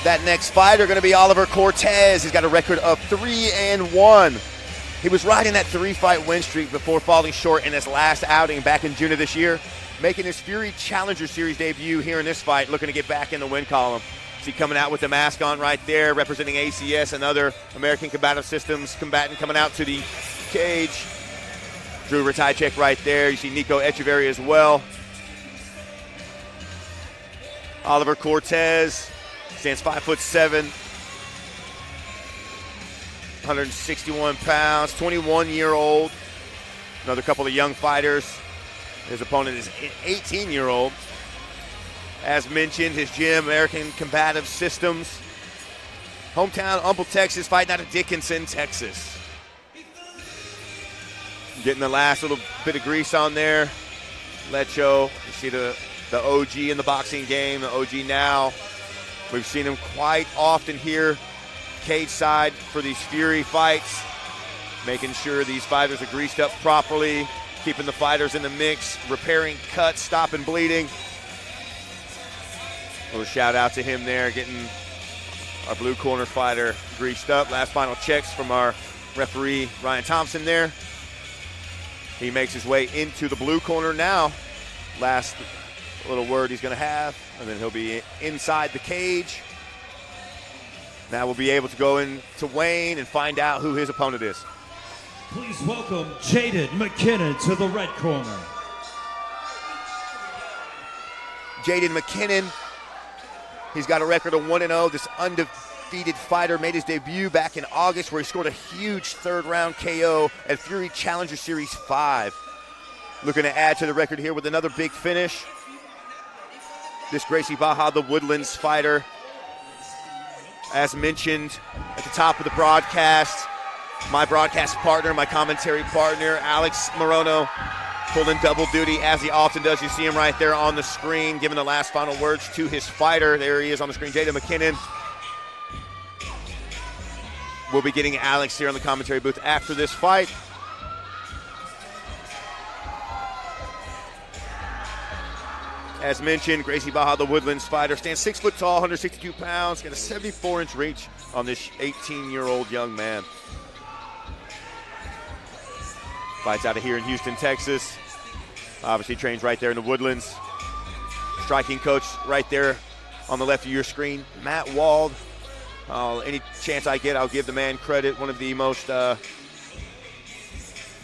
That next fighter going to be Oliver Cortez. He's got a record of 3-1. He was riding that 3-fight win streak before falling short in his last outing back in June of this year, making his Fury Challenger Series debut here in this fight, looking to get back in the win column. See coming out with the mask on right there, representing ACS, another American Combative Systems combatant coming out to the cage. Drew Ratajczyk right there. You see Nico Echeverry as well. Oliver Cortez stands 5'7", 161 pounds, 21-year-old. Another couple of young fighters. His opponent is an 18-year-old. As mentioned, his gym, American Combative Systems. Hometown, Humble, Texas, fighting out of Dickinson, Texas. Getting the last little bit of grease on there. Lecho, you see the OG in the boxing game, the OG now. We've seen him quite often here, cage side for these Fury fights, making sure these fighters are greased up properly, keeping the fighters in the mix, repairing cuts, stopping bleeding. A little shout out to him there, getting our blue corner fighter greased up. Last final checks from our referee, Ryan Thompson there. He makes his way into the blue corner now. Last little word he's going to have, and then he'll be inside the cage. Now we'll be able to go into Wayne and find out who his opponent is. Please welcome Jaden Mackinnon to the red corner. Jaden Mackinnon, he's got a record of 1-0. This undefeated fighter made his debut back in August where he scored a huge third-round KO at Fury Challenger Series 5. Looking to add to the record here with another big finish. This Gracie Baja, the Woodlands fighter, as mentioned at the top of the broadcast, my broadcast partner, my commentary partner, Alex Morono, pulling double duty as he often does. You see him right there on the screen, giving the last final words to his fighter. There he is on the screen, Jaden Mackinnon. We'll be getting Alex here on the commentary booth after this fight. As mentioned, Gracie Baja, the Woodlands fighter, stands 6 foot tall, 162 pounds, got a 74-inch reach on this 18-year-old young man. Fights out of here in Houston, Texas. Obviously trains right there in the Woodlands. Striking coach right there on the left of your screen, Matt Wald. Any chance I get, I'll give the man credit. One of the most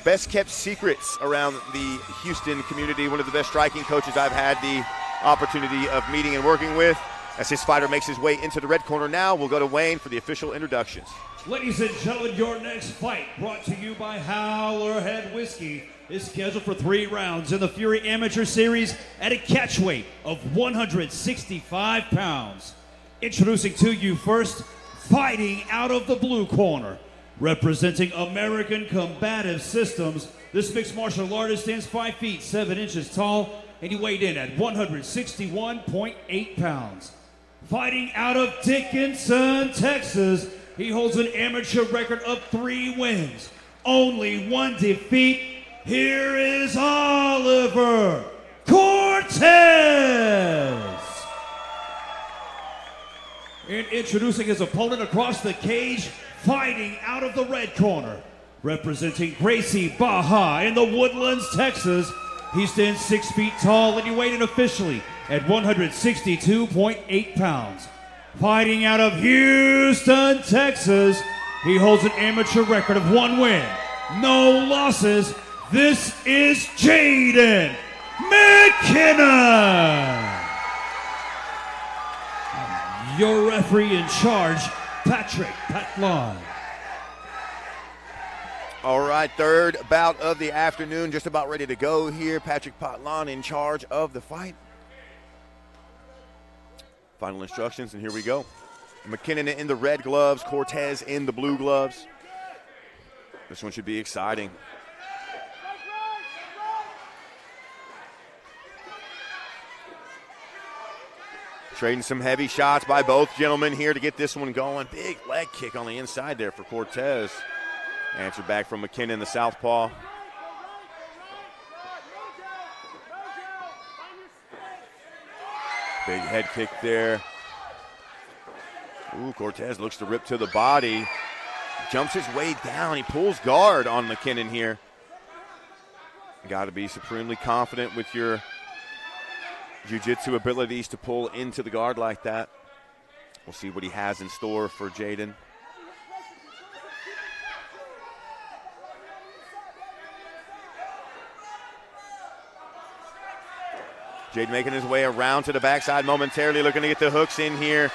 best-kept secrets around the Houston community. One of the best striking coaches I've had the opportunity of meeting and working with. As his fighter makes his way into the red corner now, we'll go to Wayne for the official introductions. Ladies and gentlemen, your next fight, brought to you by Howler Head Whiskey, is scheduled for 3 rounds in the Fury Amateur Series at a catch weight of 165 pounds. Introducing to you first, fighting out of the blue corner, representing American Combative Systems, this mixed martial artist stands 5 feet 7 inches tall, and he weighed in at 161.8 pounds. Fighting out of Dickinson, Texas, he holds an amateur record of 3 wins, only 1 defeat. Here is Oliver Cortez. And introducing his opponent across the cage, fighting out of the red corner, representing Gracie Baja in the Woodlands, Texas. He stands 6 feet tall, and he weighed in officially at 162.8 pounds. Fighting out of Houston, Texas, he holds an amateur record of 1 win, no losses. This is Jaden Mackinnon. Your referee in charge, Patrick Patlon. All right, third bout of the afternoon, just about ready to go here. Patrick Patlon in charge of the fight. Final instructions, and here we go. Mackinnon in the red gloves, Cortez in the blue gloves. This one should be exciting. Trading some heavy shots by both gentlemen here to get this one going. Big leg kick on the inside there for Cortez. Answer back from Mackinnon, the southpaw. Big head kick there. Ooh, Cortez looks to rip to the body. Jumps his way down. He pulls guard on Mackinnon here. Got to be supremely confident with your jiu-jitsu abilities to pull into the guard like that. We'll see what he has in store for Jaden. Jaden making his way around to the backside momentarily, looking to get the hooks in here.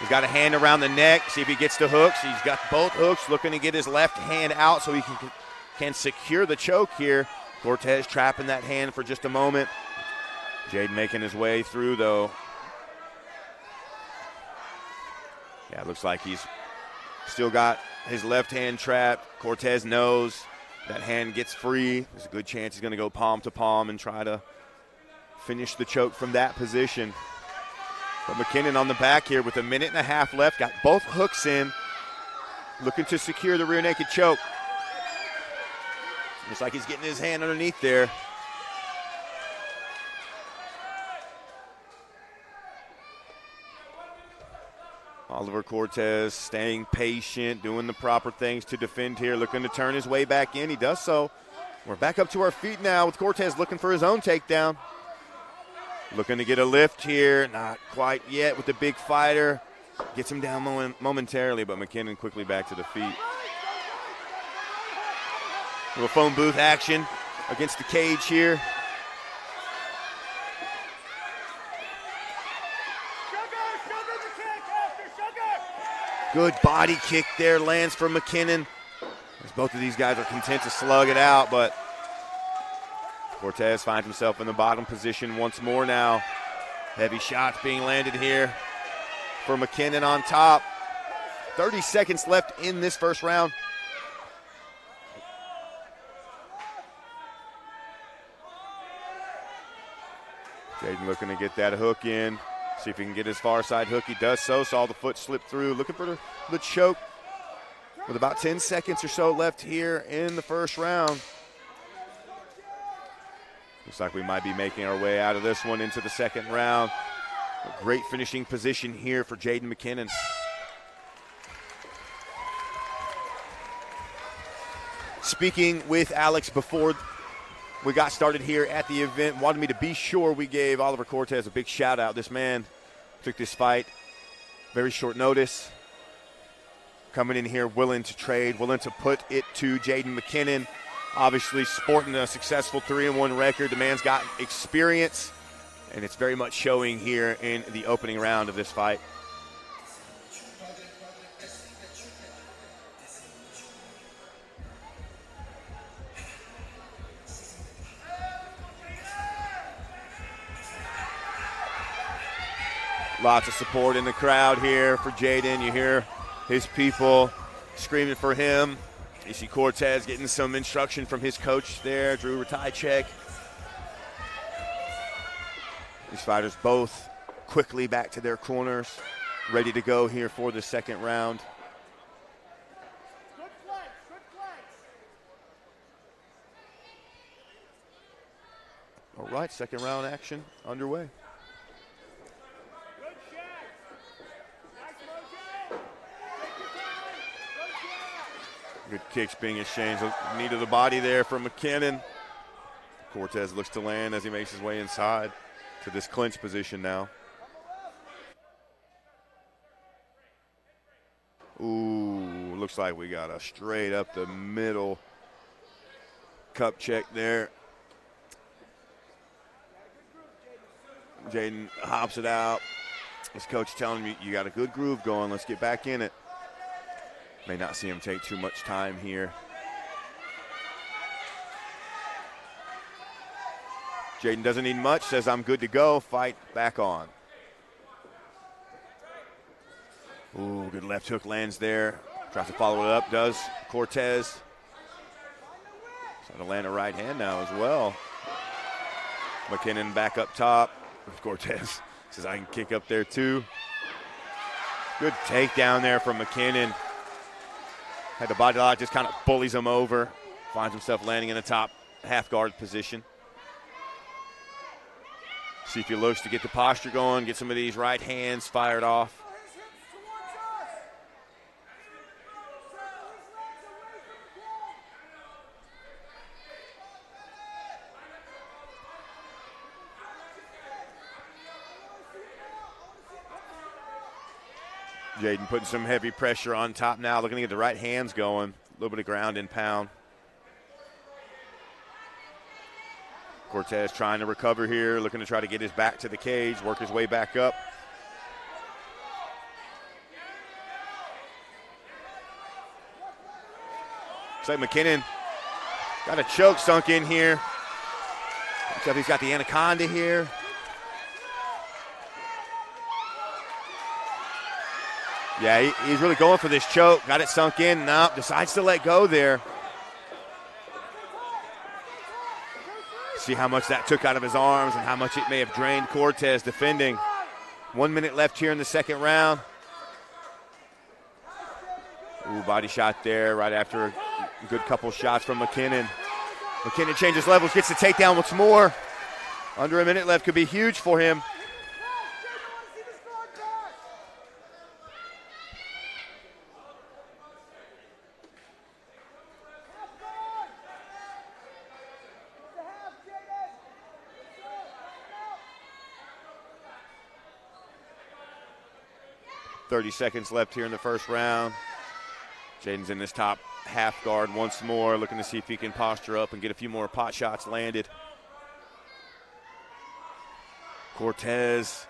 He's got a hand around the neck, see if he gets the hooks. He's got both hooks, looking to get his left hand out so he can secure the choke here. Cortez trapping that hand for just a moment. Jaden making his way through, though. Yeah, it looks like he's still got his left hand trapped. Cortez knows that hand gets free. There's a good chance he's going to go palm to palm and try to finish the choke from that position. But Mackinnon on the back here with 1.5 minutes left. Got both hooks in. Looking to secure the rear naked choke. Looks like he's getting his hand underneath there. Oliver Cortez staying patient, doing the proper things to defend here, looking to turn his way back in. He does so. We're back up to our feet now with Cortez looking for his own takedown. Looking to get a lift here, not quite yet with the big fighter. Gets him down momentarily, but Mackinnon quickly back to the feet. A little phone booth action against the cage here. Good body kick there, lands from Mackinnon. As both of these guys are content to slug it out, but Cortez finds himself in the bottom position once more now. Heavy shots being landed here for Mackinnon on top. 30 seconds left in this first round. Jaden looking to get that hook in. See if he can get his far side hook. He does so. Saw the foot slip through. Looking for the choke with about 10 seconds or so left here in the first round. Looks like we might be making our way out of this one into the second round. A great finishing position here for Jaden Mackinnon. Speaking with Alex before we got started here at the event, wanted me to be sure we gave Oliver Cortez a big shout out. This man took this fight very short notice, coming in here willing to trade, willing to put it to Jaden Mackinnon. Obviously sporting a successful 3-1 record. The man's got experience, and it's very much showing here in the opening round of this fight. Lots of support in the crowd here for Jaden. You hear his people screaming for him. You see Cortez getting some instruction from his coach there, Drew Ratajczyk. These fighters both quickly back to their corners, ready to go here for the second round. All right, second round action underway. Good kicks being exchanged. Knee to the body there from Mackinnon. Cortez looks to land as he makes his way inside to this clinch position now. Ooh, looks like we got a straight up the middle cup check there. Jaden hops it out. His coach telling him, you got a good groove going. Let's get back in it. May not see him take too much time here. Jaden doesn't need much, says I'm good to go. Fight back on. Ooh, good left hook lands there. Tries to follow it up, does Cortez. Trying to land a right hand now as well. Mackinnon back up top. Cortez says I can kick up there too. Good takedown there from Mackinnon. Had the body lock, just kind of bullies him over. Finds himself landing in the top half guard position. See if he looks to get the posture going, get some of these right hands fired off. Jaden putting some heavy pressure on top now, looking to get the right hands going. A little bit of ground and pound. Cortez trying to recover here, looking to try to get his back to the cage, work his way back up. Looks like Mackinnon got a choke sunk in here. Looks like he's got the anaconda here. Yeah, he's really going for this choke. Got it sunk in. Nope, decides to let go there. See how much that took out of his arms and how much it may have drained Cortez defending. 1 minute left here in the second round. Ooh, body shot there right after a good couple shots from Mackinnon. Mackinnon changes levels, gets the takedown once more. Under a minute left could be huge for him. 30 seconds left here in the first round. Jaden's in this top half guard once more, looking to see if he can posture up and get a few more pot shots landed. Cortez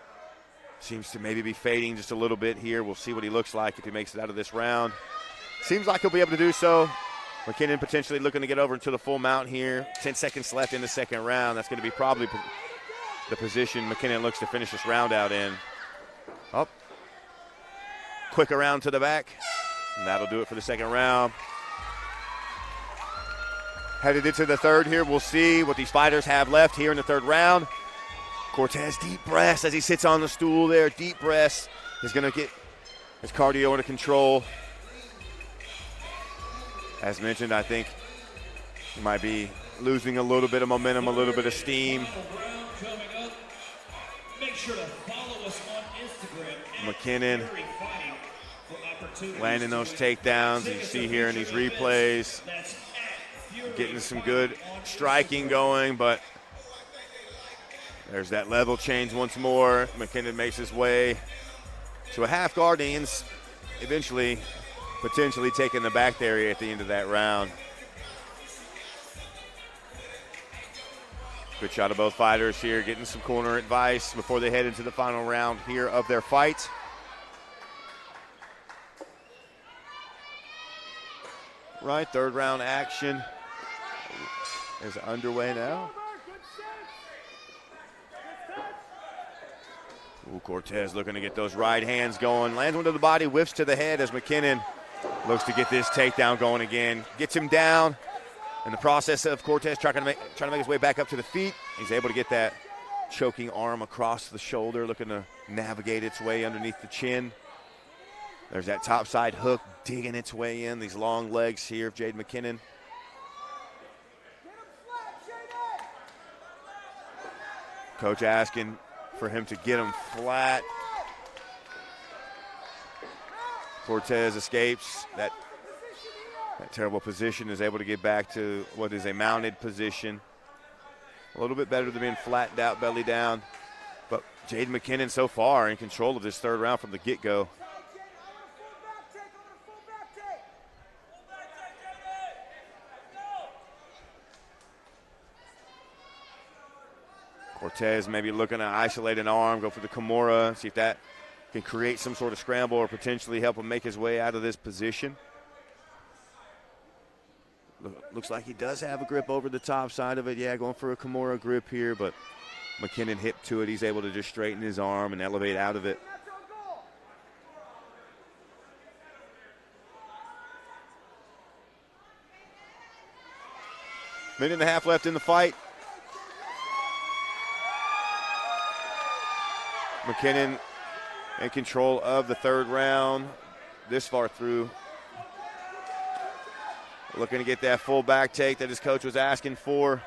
seems to maybe be fading just a little bit here. We'll see what he looks like if he makes it out of this round. Seems like he'll be able to do so. Mackinnon potentially looking to get over into the full mount here. 10 seconds left in the second round. That's going to be probably the position Mackinnon looks to finish this round out in. Up. Quick around to the back. And that'll do it for the second round. Headed into the third here. We'll see what these fighters have left here in the third round. Cortez, deep breaths as he sits on the stool there. Deep breaths. He's going to get his cardio under control. As mentioned, I think he might be losing a little bit of momentum, a little bit of steam. Make sure to follow us on Instagram. Mackinnon landing those takedowns you see here in these replays. Getting some good striking going, but there's that level change once more. Mackinnon makes his way to a half guard and ends eventually potentially taking the back area at the end of that round. Good shot of both fighters here, getting some corner advice before they head into the final round here of their fight. Right, third round action is underway now. Ooh, Cortez looking to get those right hands going. Lands one to the body, whiffs to the head as Mackinnon looks to get this takedown going again. Gets him down. In the process of Cortez trying to make his way back up to the feet, he's able to get that choking arm across the shoulder, looking to navigate its way underneath the chin. There's that top side hook digging its way in, these long legs here of Jaden Mackinnon. Coach asking for him to get him flat. Cortez escapes that terrible position, is able to get back to what is a mounted position. A little bit better than being flattened out, belly down. But Jaden Mackinnon so far in control of this third round from the get-go. Cortez maybe looking to isolate an arm, go for the Kimura, see if that can create some sort of scramble or potentially help him make his way out of this position. Looks like he does have a grip over the top side of it. Yeah, going for a Kimura grip here, but Mackinnon hip to it. He's able to just straighten his arm and elevate out of it. Minute and a half left in the fight. Mackinnon in control of the third round this far through. Looking to get that full back take that his coach was asking for.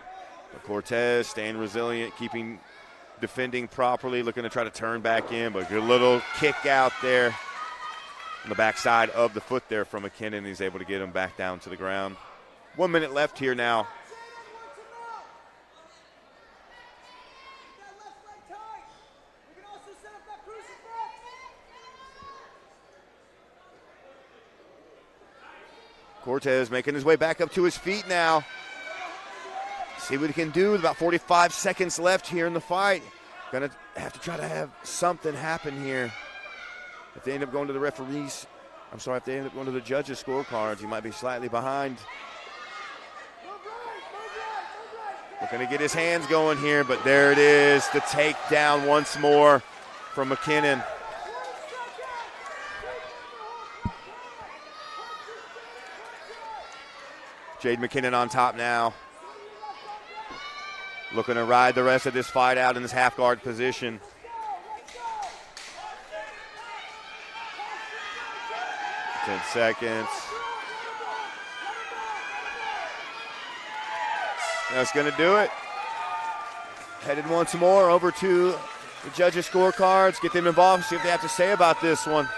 But Cortez staying resilient, defending properly, looking to try to turn back in, but good little kick out there on the backside of the foot there from Mackinnon. He's able to get him back down to the ground. 1 minute left here now. Cortez making his way back up to his feet now. See what he can do with about 45 seconds left here in the fight. Gonna have to try to have something happen here. If they end up going to the referees, if they end up going to the judges' scorecards, he might be slightly behind. Looking to get his hands going here, but there it is, the takedown once more from Mackinnon. Jaden Mackinnon on top now. Looking to ride the rest of this fight out in this half guard position. Ten seconds. That's going to do it. Headed once more over to the judges' scorecards. Get them involved, see what they have to say about this one.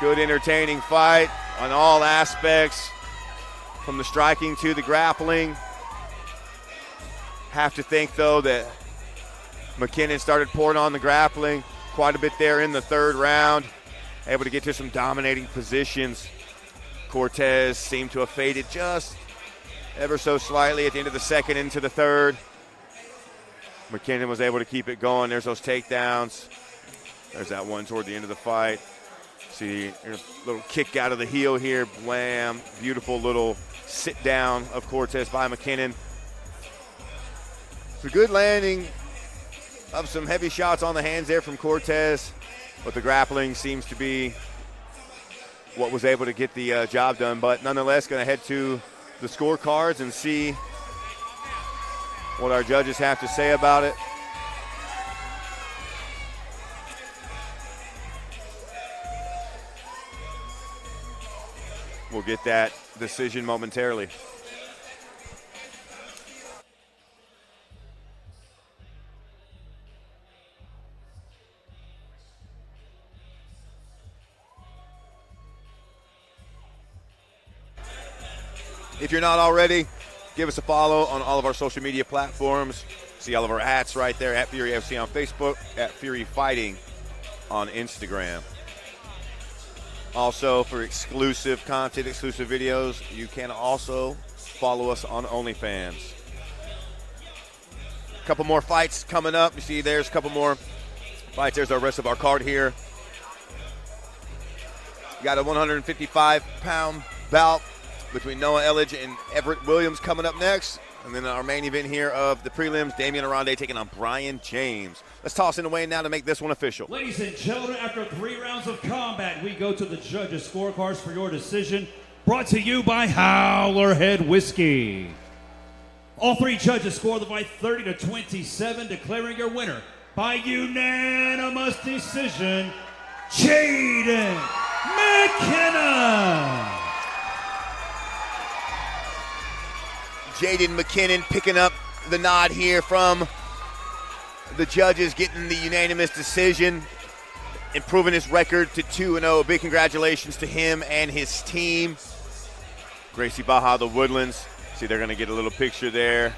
Good, entertaining fight on all aspects, from the striking to the grappling. Have to think, though, that Mackinnon started pouring on the grappling quite a bit there in the third round, able to get to some dominating positions. Cortez seemed to have faded just ever so slightly at the end of the second into the third. Mackinnon was able to keep it going. There's those takedowns. There's that one toward the end of the fight. See a little kick out of the heel here. Blam. Beautiful little sit down of Cortez by Mackinnon. It's a good landing of some heavy shots on the hands there from Cortez, but the grappling seems to be what was able to get the job done. But nonetheless, going to head to the scorecards and see what our judges have to say about it. We'll get that decision momentarily. If you're not already, give us a follow on all of our social media platforms. See all of our hats right there, at Fury FC on Facebook, at Fury Fighting on Instagram. Also, for exclusive content, exclusive videos, you can also follow us on OnlyFans. A couple more fights coming up. You see there's a couple more fights. There's the rest of our card here. We got a 155-pound bout between Noah Elledge and Everett Williams coming up next. And then our main event here of the prelims, Damian Arande taking on Brian James. Let's toss in the weigh now to make this one official. Ladies and gentlemen, after 3 rounds of combat, we go to the judges' scorecards for your decision. Brought to you by Howler Head Whiskey. All 3 judges score the fight 30-27, declaring your winner by unanimous decision, Jaden Mackinnon. Jaden Mackinnon picking up the nod here from the judges, getting the unanimous decision, improving his record to 2-0. Big congratulations to him and his team. Gracie Baja, the Woodlands. See, they're going to get a little picture there.